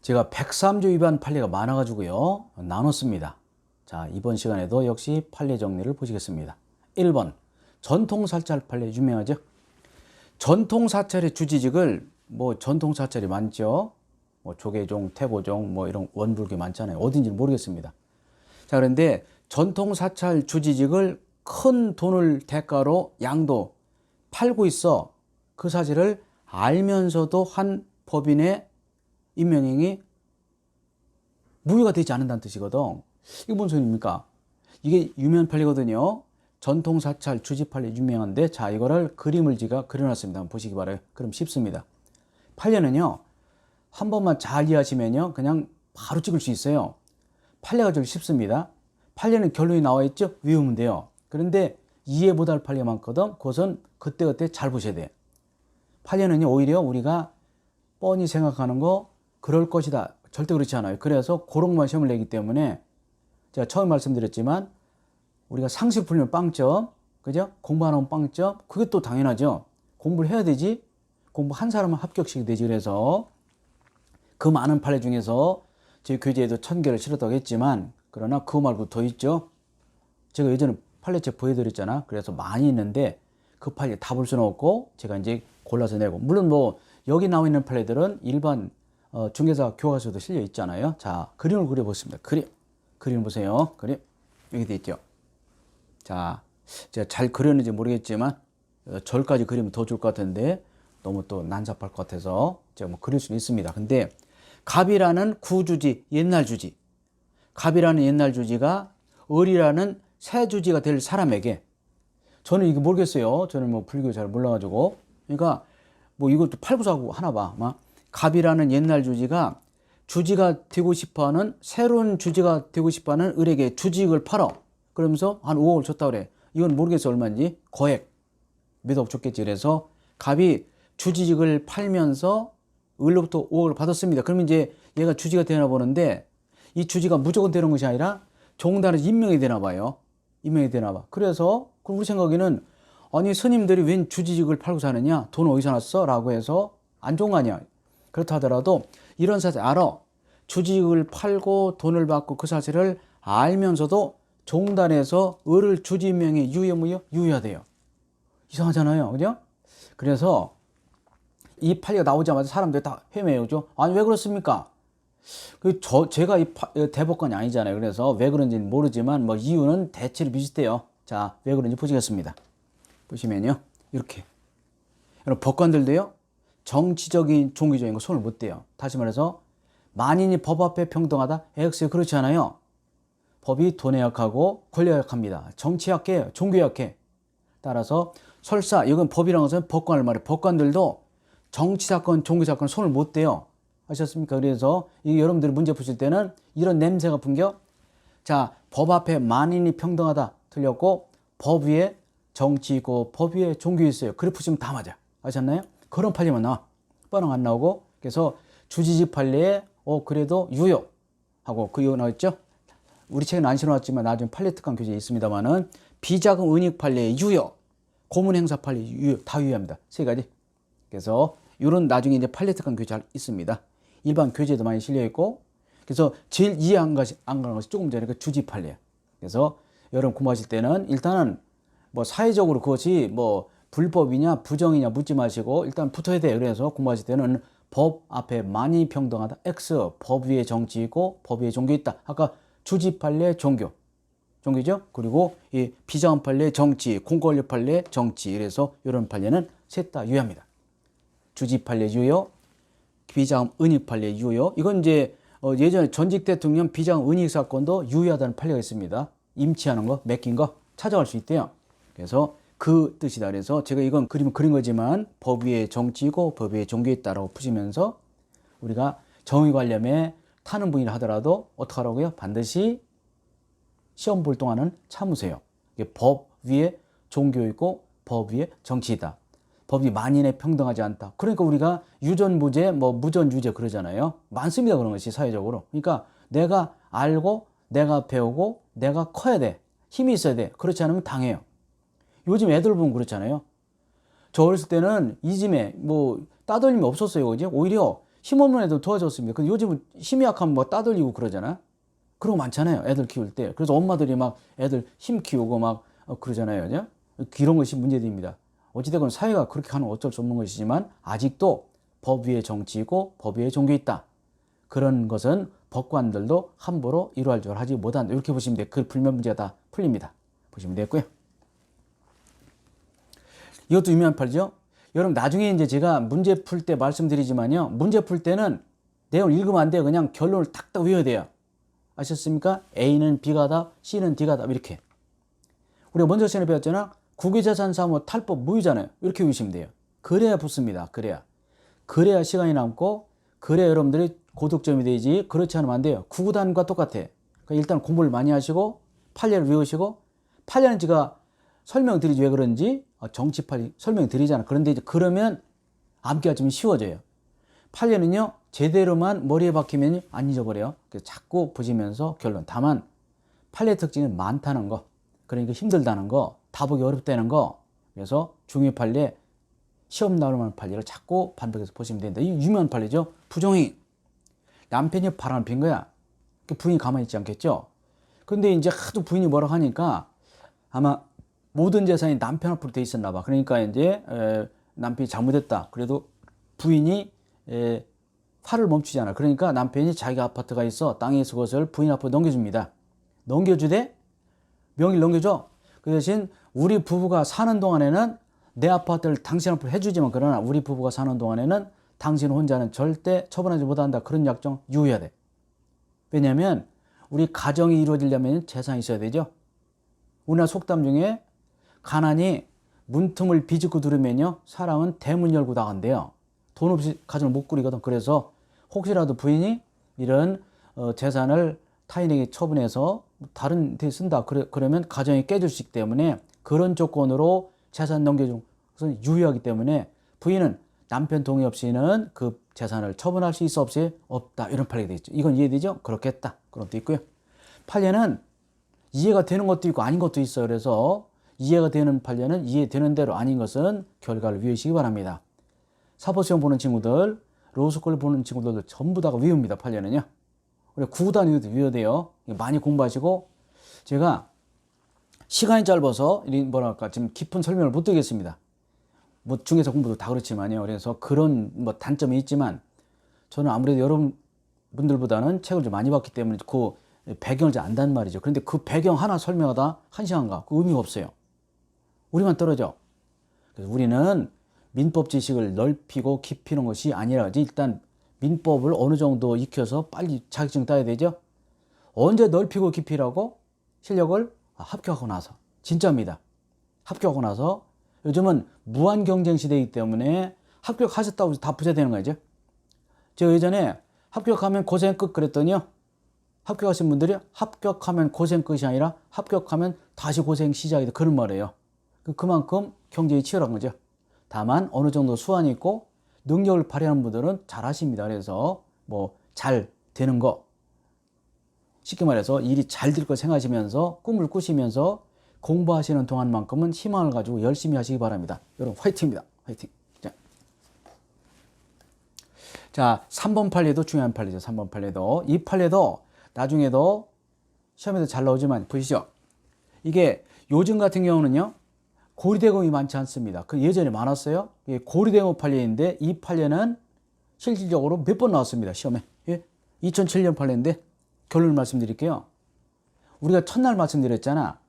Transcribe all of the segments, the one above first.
제가 103조 위반 판례가 많아가지고요 나눴습니다. 자, 이번 시간에도 역시 판례 정리를 보시겠습니다. 1번 전통사찰 판례 유명하죠. 전통사찰의 주지직을 전통사찰이 많죠. 조계종, 태고종 이런 원불교 많잖아요. 어딘지 모르겠습니다. 자, 그런데 전통사찰 주지직을 큰 돈을 대가로 양도 팔고 있어. 그 사실을 알면서도 한 법인의 임명행위 무효가 되지 않는다는 뜻이거든. 이게 뭔 소리입니까? 이게 유명한 판례거든요. 전통사찰 주지 판례 유명한데, 자, 이거를 그림을 제가 그려놨습니다. 한번 보시기 바라요. 그럼 쉽습니다. 판례는요, 한 번만 잘 이해하시면요, 그냥 바로 찍을 수 있어요. 판례가 좀 쉽습니다. 판례는 결론이 나와 있죠? 외우면 돼요. 그런데 이해 못할 판례가 많거든. 그것은 그때그때 잘 보셔야 돼. 판례는요, 오히려 우리가 뻔히 생각하는 거 그럴 것이다, 절대 그렇지 않아요. 그래서 그런 것만 시험을 내기 때문에 제가 처음 말씀드렸지만 우리가 상식 풀면 빵점, 그죠? 공부 안 하면 빵점. 그게 또 당연하죠. 공부를 해야 되지. 공부 한 사람은 합격시켜야 되지. 그래서 그 많은 판례 중에서 저희 교재에도 1000개를 실었다고 했지만, 그러나 그거 말고 더 있죠. 제가 예전에 판례책 보여드렸잖아. 그래서 많이 있는데 그 판례 다 볼 수는 없고 제가 이제 골라서 내고, 물론 여기 나와 있는 판례들은 일반 중개사 교과서도 실려 있잖아요. 자, 그림을 그려보겠습니다. 그림 보세요. 그림 여기 돼 있죠. 자, 제가 잘 그렸는지 모르겠지만 절까지 그리면 더 좋을 것 같은데 너무 또 난잡할 것 같아서 제가 그릴 수는 있습니다. 근데 갑이라는 구주지, 옛날 주지, 갑이라는 옛날 주지가 을이라는 새 주지가 될 사람에게, 저는 이거 모르겠어요. 저는 불교 잘 몰라가지고. 그러니까 이것도 팔고 사고 하나 봐. 갑이라는 옛날 주지가 주지가 되고 싶어하는, 새로운 주지가 되고 싶어하는 을에게 주직을 팔어. 그러면서 한 5억을 줬다 그래. 이건 모르겠어 얼마인지. 거액 몇 억 줬겠지. 그래서 갑이 주지직을 팔면서 을로부터 5억을 받았습니다. 그러면 이제 얘가 주지가 되나 보는데, 이 주지가 무조건 되는 것이 아니라 종단에서 임명이 되나 봐요. 임명이 되나 봐. 그래서 우리 생각에는, 아니 스님들이 웬 주지직을 팔고 사느냐, 돈 어디서 났어? 라고 해서 안 좋은 거 아니야. 그렇다 하더라도 이런 사실 알아. 주직을 팔고 돈을 받고 그 사실을 알면서도 종단에서 을을 주지 임명이 유효 무효? 유효하대요. 이상하잖아요. 그죠? 그래서 이 판례가 나오자마자 사람들이 다 헤매요죠. 아니 왜 그렇습니까? 제가 이 대법관이 아니잖아요. 그래서 왜 그런지는 모르지만 이유는 대체로 비슷해요. 자, 왜 그런지 보시겠습니다. 보시면요, 이렇게 여러분, 법관들도요 정치적인 종교적인 거 손을 못 대요. 다시 말해서 만인이 법 앞에 평등하다? X 그렇지 않아요. 법이 돈에 약하고 권력에 약합니다. 정치 약해, 종교 약해. 따라서 설사 이건 법이라는 것은 법관을 말해. 법관들도 정치사건, 종교사건 손을 못 대요. 아셨습니까? 그래서 여러분들이 문제 푸실 때는 이런 냄새가 풍겨. 자, 법 앞에 만인이 평등하다 틀렸고, 법 위에 정치 있고 법 위에 종교 있어요. 그래 푸시면 다 맞아. 아셨나요? 그런 판례만 나와. 뻔한 안 나오고. 그래서 주지직 판례에 그래도 유효 하고 그 이유 나왔죠. 우리 책은 안 실어놨지만 나중에 판례 특강 교재에 있습니다만은, 비자금 은닉 판례 유효, 고문 행사 판례 유효, 다 유효합니다. 세 가지. 그래서 이런 나중에 이제 판례 특강 교재 있습니다. 일반 교재도 많이 실려 있고. 그래서 제일 이해 안 가는 것이 조금 전에 그 주지 판례. 그래서 여러분 공부하실 때는 일단은 사회적으로 그것이 불법이냐 부정이냐 묻지 마시고 일단 붙어야 돼요. 그래서 공부하실 때는 법 앞에 만이 평등하다. X, 법 위에 정치 있고 법 위에 종교 있다. 아까 주지 판례 종교죠. 그리고 이 비자금 판례 정치, 공권력 판례 정치. 그래서 이런 판례는 셋 다 유효합니다. 주지 판례 유효, 비자금 은닉 판례 유효. 이건 이제 예전에 전직 대통령 비자금 은닉 사건도 유효하다는 판례가 있습니다. 임치하는 거, 맡긴 거 찾아갈 수 있대요. 그래서 그 뜻이다. 그래서 제가 이건 그림을 그린 거지만 법 위에 정치이고 법 위에 종교 있다라고 푸시면서, 우리가 정의 관념에 타는 분이라 하더라도 어떻게 하라고요? 반드시 시험 볼 동안은 참으세요. 이게 법 위에 종교 있고 법 위에 정치 있다. 법이 만인에 평등하지 않다. 그러니까 우리가 유전무죄, 무전유죄 그러잖아요. 많습니다. 그런 것이 사회적으로. 그러니까 내가 알고 내가 배우고 내가 커야 돼. 힘이 있어야 돼. 그렇지 않으면 당해요. 요즘 애들 보면 그렇잖아요. 저 어렸을 때는 이즘에 따돌림이 없었어요. 그지? 오히려 힘없는 애들 도와줬습니다. 근데 요즘은 힘이 약하면 뭐 따돌리고 그러잖아. 그런 거 많잖아요. 애들 키울 때. 그래서 엄마들이 막 애들 힘 키우고 막 그러잖아요. 그죠? 이런 것이 문제됩니다. 어찌되건 사회가 그렇게 하는 어쩔 수 없는 것이지만 아직도 법 위에 정치이고 법 위에 종교 있다. 그런 것은 법관들도 함부로 이루어질 줄 하지 못한다. 이렇게 보시면 돼요. 그 불면 문제가 다 풀립니다. 보시면 되겠고요. 이것도 유명한 판이죠. 여러분 나중에 이제 제가 문제 풀 때 말씀드리지만요. 문제 풀 때는 내용을 읽으면 안 돼요. 그냥 결론을 탁탁 외워야 돼요. 아셨습니까? A는 B가다, C는 D가다 이렇게. 우리가 먼저 시간에 배웠잖아. 국유재산사무 탈법 무효잖아요. 이렇게 외우시면 돼요. 그래야 붙습니다. 그래야 시간이 남고 그래야 여러분들이 고득점이 되지. 그렇지 않으면 안 돼요. 구구단과 똑같아. 그러니까 일단 공부를 많이 하시고 판례를 외우시고 판례는 제가 설명드리지 왜 그런지 정치 판례 설명드리잖아. 그런데 이제 그러면 암기가 좀 쉬워져요. 판례는요 제대로만 머리에 박히면 안 잊어버려요. 그래서 자꾸 보시면서 결론. 다만 판례 특징은 많다는 거, 그러니까 힘들다는 거, 다 보기 어렵다는 거. 그래서 중요 판례, 시험 나올 만한 판례를 자꾸 반복해서 보시면 된다. 이 유명한 판례죠. 부정행위. 남편이 바람을 핀 거야. 부인이 가만히 있지 않겠죠. 근데 이제 하도 부인이 뭐라고 하니까 아마 모든 재산이 남편 앞으로 돼 있었나 봐. 그러니까 이제 남편이 잘못했다. 그래도 부인이 화를 멈추지 않아. 그러니까 남편이 자기 아파트가 있어 땅에 있어 그것을 부인 앞으로 넘겨줍니다. 넘겨주되 명의를 넘겨줘. 그 대신 우리 부부가 사는 동안에는 내 아파트를 당신 앞으로 해주지만 그러나 우리 부부가 사는 동안에는 당신 혼자는 절대 처분하지 못한다. 그런 약정 유효해야 돼. 왜냐하면 우리 가정이 이루어지려면 재산이 있어야 되죠. 우리나라 속담 중에 가난이 문틈을 비집고 들으면요 사람은 대문 열고 나간대요. 돈 없이 가정을 못 꾸리거든. 그래서 혹시라도 부인이 이런 재산을 타인에게 처분해서 다른 데 쓴다. 그러면 가정이 깨질 수 있기 때문에 그런 조건으로 재산 넘겨준 것은 유효하기 때문에 부인은 남편 동의 없이는 그 재산을 처분할 수 있어 없이 없다. 이런 판례가 되어 있죠. 이건 이해되죠? 그렇겠다. 그런 것도 있고요. 판례는 이해가 되는 것도 있고 아닌 것도 있어요. 그래서 이해가 되는 판례는 이해되는 대로, 아닌 것은 결과를 외우시기 바랍니다. 사법시험 보는 친구들, 로스쿨 보는 친구들도 전부 다가 외웁니다. 판례는요. 우리 구단위도 외워야 돼요. 많이 공부하시고, 제가 시간이 짧아서 뭐랄까 지금 깊은 설명을 못 드리겠습니다. 뭐 중에서 공부도 다 그렇지만요. 그래서 그런 뭐 단점이 있지만 저는 아무래도 여러분들보다는 책을 좀 많이 봤기 때문에 그 배경을 잘 안다는 말이죠. 그런데 그 배경 하나 설명하다 1시간가 그 의미가 없어요. 우리만 떨어져. 그래서 우리는 민법 지식을 넓히고 깊이는 것이 아니라 일단 민법을 어느 정도 익혀서 빨리 자격증 따야 되죠. 언제 넓히고 깊이라고? 실력을 합격하고 나서. 진짜입니다. 합격하고 나서. 요즘은 무한 경쟁 시대이기 때문에 합격하셨다고 다 부자 되는 거죠. 제가 예전에 합격하면 고생 끝 그랬더니요. 합격하신 분들이 합격하면 고생 끝이 아니라 합격하면 다시 고생 시작이다. 그런 말이에요. 그만큼 경쟁이 치열한 거죠. 다만 어느 정도 수완이 있고 능력을 발휘하는 분들은 잘 하십니다. 그래서 뭐 잘 되는 거, 쉽게 말해서 일이 잘 될 거 생각하시면서 꿈을 꾸시면서 공부하시는 동안만큼은 희망을 가지고 열심히 하시기 바랍니다. 여러분 화이팅입니다. 화이팅. 자, 3번 판례도 중요한 판례죠. 3번 판례도. 이 판례도 나중에도 시험에도 잘 나오지만 보시죠. 이게 요즘 같은 경우는요. 고리대금이 많지 않습니다. 그 예전에 많았어요. 고리대금 판례인데 이 판례는 실질적으로 몇 번 나왔습니다. 시험에. 2007년 판례인데 결론을 말씀드릴게요. 우리가 첫날 말씀드렸잖아.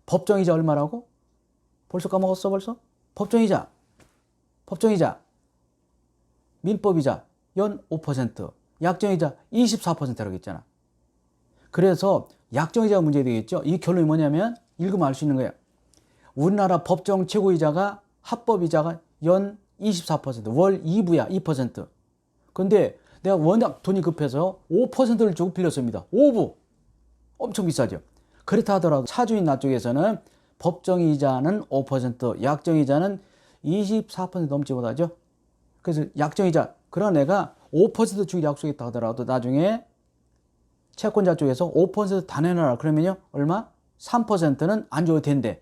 법정이자 얼마라고? 벌써 까먹었어 벌써? 법정이자 민법이자 연 5%, 약정이자 24%라고 했잖아. 그래서 약정이자가 문제가 되겠죠. 이 결론이 뭐냐면 읽으면 알 수 있는 거예요. 우리나라 법정 최고이자가 합법이자가 연 24%, 월 2부야 2%. 근데 내가 워낙 돈이 급해서 5%를 주고 빌렸습니다. 5부. 엄청 비싸죠. 그렇다 하더라도 차주인 나 쪽에서는 법정이자는 5%, 약정이자는 24% 넘지 못하죠. 그래서 약정이자, 그런 애가 5% 주기 약속했다 하더라도 나중에 채권자 쪽에서 5%다 내놔라. 그러면요, 얼마? 3%는 안 줘도 된대.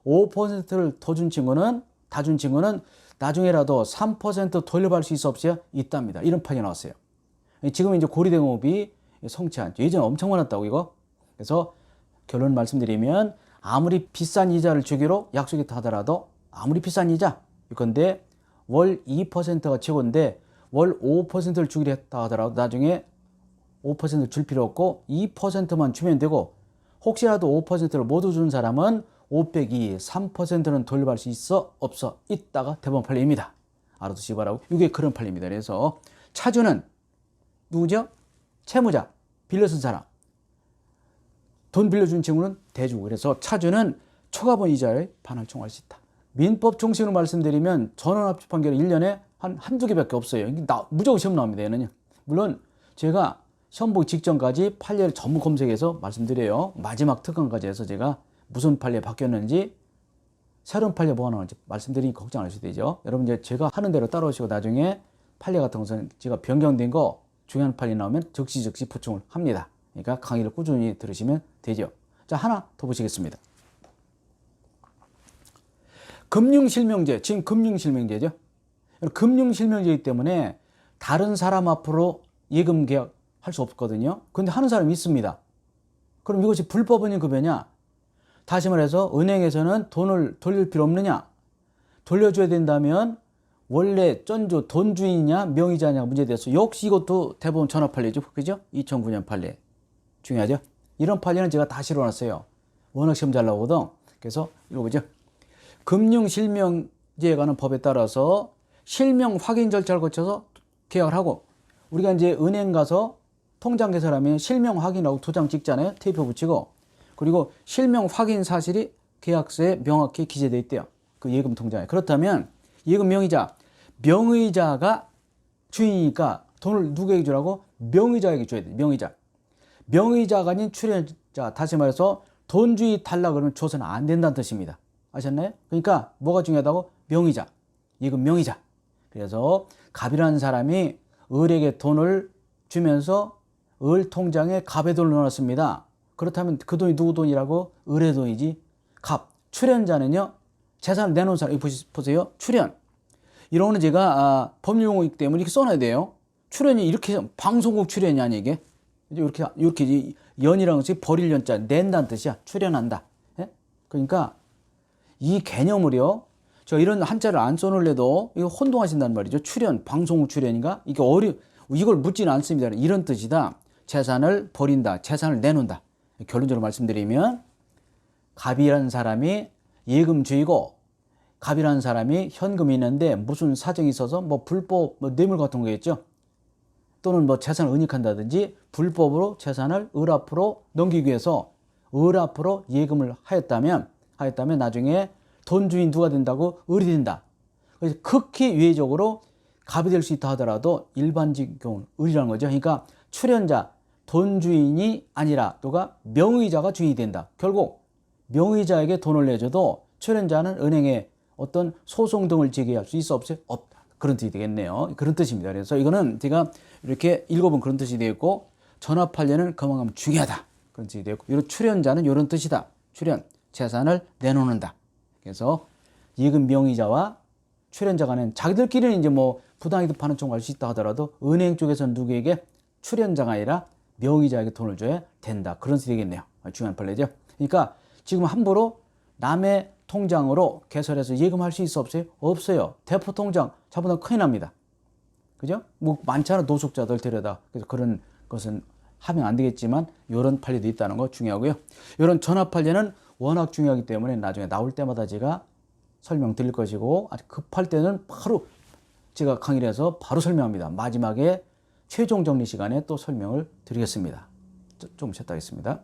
5%를 더 준 친구는, 다 준 친구는 나중에라도 3% 돌려받을 수 있어 없어요? 있답니다. 이런 판이 나왔어요. 지금 이제 고리대금업이 성취한, 예전에 엄청 많았다고 이거. 그래서 결론 말씀드리면 아무리 비싼 이자를 주기로 약속했다 하더라도 아무리 비싼 이자 이건데 월 2%가 최고인데 월 5%를 주기로 했다 하더라도 나중에 5%를 줄 필요 없고 2%만 주면 되고 혹시라도 5%를 모두 준 사람은 5 빼기 3%는 돌려받을 수 있어? 없어? 있다가 대법원 판례입니다. 알아두시기 바라고. 이게 그런 판례입니다. 그래서 차주는 누구죠? 채무자, 빌려 쓴 사람. 돈 빌려준 친구는 대주고. 그래서 차주는 초과본 이자에 반환을 청구할 수 있다. 민법 종식으로 말씀드리면 전원합치 판결은 1년에 한두 개밖에 없어요. 무조건 시험 나옵니다. 얘는요. 물론 제가 시험 보기 직전까지 판례를 전부 검색해서 말씀드려요. 마지막 특강까지 해서 제가 무슨 판례 바뀌었는지 새로운 판례 뭐가 나오는지 말씀드리니까 걱정 안 하셔도 되죠. 여러분 이제 제가 하는 대로 따라오시고 나중에 판례 같은 것은 제가 변경된 거 중요한 판례 나오면 즉시 보충을 합니다. 그러니까 강의를 꾸준히 들으시면 되죠. 자, 하나 더 보시겠습니다. 금융실명제, 지금 금융실명제죠. 금융실명제이기 때문에 다른 사람 앞으로 예금 계약 할 수 없거든요. 근데 하는 사람이 있습니다. 그럼 이것이 불법은행 급여냐? 다시 말해서 은행에서는 돈을 돌릴 필요 없느냐? 돌려줘야 된다면 원래 쩐주 돈 주인이냐 명의자냐 문제돼서 역시 이것도 대법원 전화 판례죠. 그죠? 2009년 판례. 중요하죠? 이런 판례는 제가 다 실어놨어요. 워낙 시험 잘 나오거든. 그래서 읽어보죠. 금융실명제에 관한 법에 따라서 실명 확인 절차를 거쳐서 계약을 하고 우리가 이제 은행 가서 통장 개설하면 실명 확인하고 도장 찍잖아요. 테이프 붙이고. 그리고 실명 확인 사실이 계약서에 명확히 기재되어 있대요. 그 예금 통장에. 그렇다면 예금 명의자가 주인이니까 돈을 누구에게 주라고? 명의자에게 줘야 돼. 명의자가 아닌 출연자. 다시 말해서 돈 주인 달라 그러면 줘서는 안 된다는 뜻입니다. 아셨나요? 그러니까 뭐가 중요하다고? 명의자. 예금 명의자. 그래서 갑이라는 사람이 을에게 돈을 주면서 을 통장에 갑의 돈을 넣어놨습니다. 그렇다면 그 돈이 누구 돈이라고? 을의 돈이지. 갑. 출연자는요. 재산을 내놓은 사람. 이거 보세요. 출연. 이런 거는 제가 법률 용어이기 때문에 이렇게 써놔야 돼요. 출연이 이렇게 방송국 출연이 아니 이게. 이렇게 연이라는 것이 버릴 연자 낸다는 뜻이야. 출연한다. 예? 그러니까 이 개념을요. 저 이런 한자를 안 써놓을래도 이거 혼동하신다는 말이죠. 출연, 방송국 출연인가? 이게 이걸 묻지는 않습니다. 이런 뜻이다. 재산을 버린다. 재산을 내놓는다. 결론적으로 말씀드리면 갑이라는 사람이 예금주이고 갑이라는 사람이 현금이 있는데 무슨 사정이 있어서 뭐 불법 뇌물 같은 거겠죠. 또는 뭐 재산을 은닉한다든지 불법으로 재산을 을 앞으로 넘기기 위해서 을 앞으로 예금을 하였다면 나중에 돈 주인 누가 된다고? 을이 된다. 그래서 극히 유의적으로 갑이 될 수 있다 하더라도 일반적인 경우는 을이라는 거죠. 그러니까 출연자, 돈 주인이 아니라 누가? 명의자가 주인이 된다. 결국 명의자에게 돈을 내줘도 출연자는 은행에 어떤 소송 등을 제기할 수 있어 없어요? 없다. 그런 뜻이 되겠네요. 그런 뜻입니다. 그래서 이거는 제가 이렇게 읽어본 그런 뜻이 되겠고 전화 판례는 그만큼 중요하다. 그런 뜻이 되겠고 이런 출연자는 이런 뜻이다. 출연, 재산을 내놓는다. 그래서 예금 명의자와 출연자 간에는 자기들끼리는 이제 뭐 부당이득 반환 청구할 수 있다 하더라도 은행 쪽에서는 누구에게? 출연자가 아니라 명의자에게 돈을 줘야 된다. 그런 뜻이 되겠네요. 중요한 판례죠. 그러니까 지금 함부로 남의 통장으로 개설해서 예금할 수 있어 없어요? 없어요. 대포 통장 잡아놓으면 큰일 납니다. 그죠? 뭐 많잖아. 노숙자들 데려다. 그래서 그런 것은 하면 안 되겠지만 이런 판례도 있다는 거 중요하고요. 이런 전화 판례는 워낙 중요하기 때문에 나중에 나올 때마다 제가 설명드릴 것이고 아주 급할 때는 바로 제가 강의를 해서 바로 설명합니다. 마지막에 최종 정리 시간에 또 설명을 드리겠습니다. 좀 쉬었다 하겠습니다.